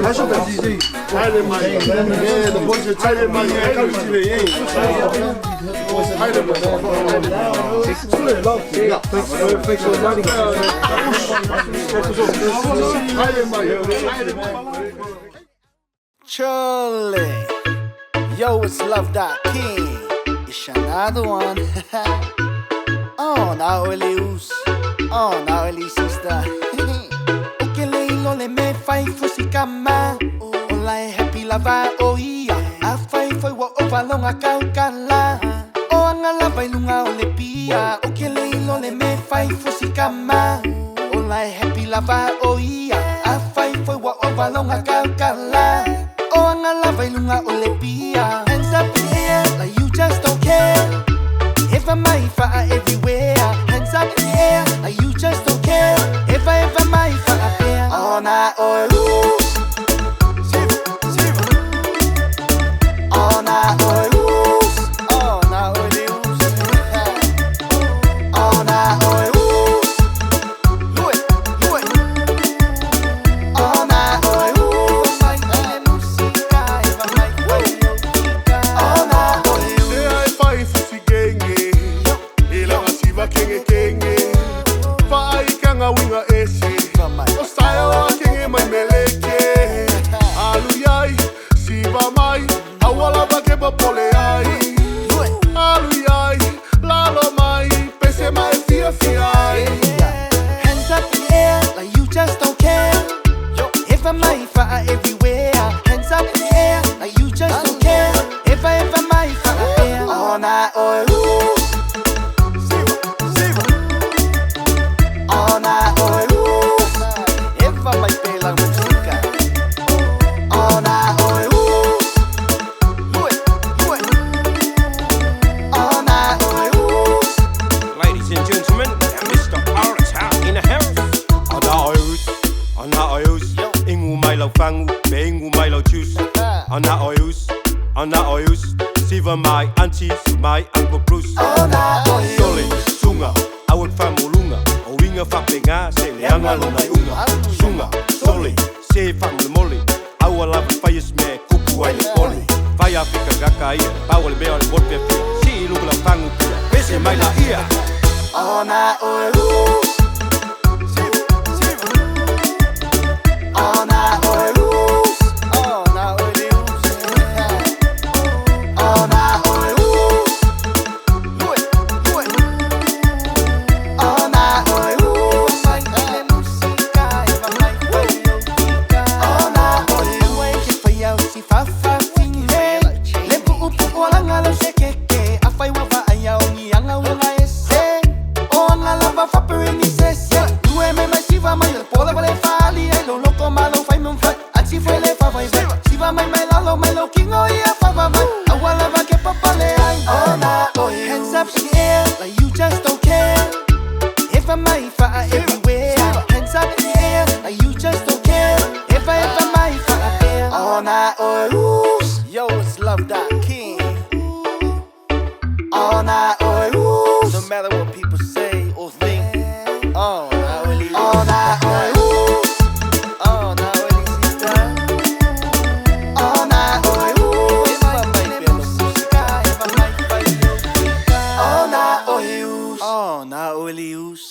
Hij is op MTV. Ja, de boys uit Thailand, hij kan het weer heen. Charlie, yo, it's Love That King. It's another one. Oh, now Elius. Oh, now Elisista. Okele ilole me fai fusikama. Olai happy lava oia. A fai foi wa ovalonga kaukala. O anga lava ilunga ole pia. Okele ilole me fai fusikama. Olai happy lava oia. A fai foi wa ovalonga kaukala. O anga lava ilunga ole pia. Hands up in the air like you just don't care. If I might fire everywhere, hands up in the air, like you just don't care. If I ever might fire there, all night or lose. All night or lose. All night or lose. All night or lose. Do it, do it. All night or lose. If I might all night or lose. Winga ese, o style king in my meleke. Aluyai, siva mai, awala bake papole ai. Aluyai, lalo mai, pese mai fia fiai. Hands up in the air, like you just don't care. If I might fire everywhere, hands up in the air, like you just don't care. If I ever might fire there, all night or lose. All night or lose. If I might play la música. All night or lose. Do it, do it. All night or lose. Ladies and gentlemen, Mr. Arata in the house. Ana oyus, ingu mai lau fangu, be ingu mai lau chus. Ana oyus, siva mai anti, si mai angko plus. All night or lose. Sole, sunga, awak famulunga. Winga whapenga, se leanga lona unga. Sunga, sole, se whamule aua lava whaias me kupu ai le poli. Whai Afrika gaka ia, paua le mea o le morpea pia. Si iluga la whangu pia, pese mai la ia. All night or lose. All night or lose. All night or lose. All night or lose. Do it, do it. All night or lose. All night or lose. Que foi ao si fa fa fing he. Lepo upu ola ngalo se keke. Afai wa va ai au ni anga wala ese. O anga lava fa per ni se se. Tu e me mai si va mai le pola vale fali e lo loco malo fai mon fai. Anzi foi le fa vai vai. Si va mai mai lo king o ia fa va vai. Awala va ke papa le ai. All night or lose. Hands up in the air like you just don't care. If I might fire everywhere, hands up in the air like you just don't care. If I ever might fire there, all night or lose. Yo, it's Love That King. All night or lose. No matter what people say or think. All night or lose. All night or lose. All night or lose. All night or lose. If I might be on the música, if I might fight you. All night or lose. All night or lose.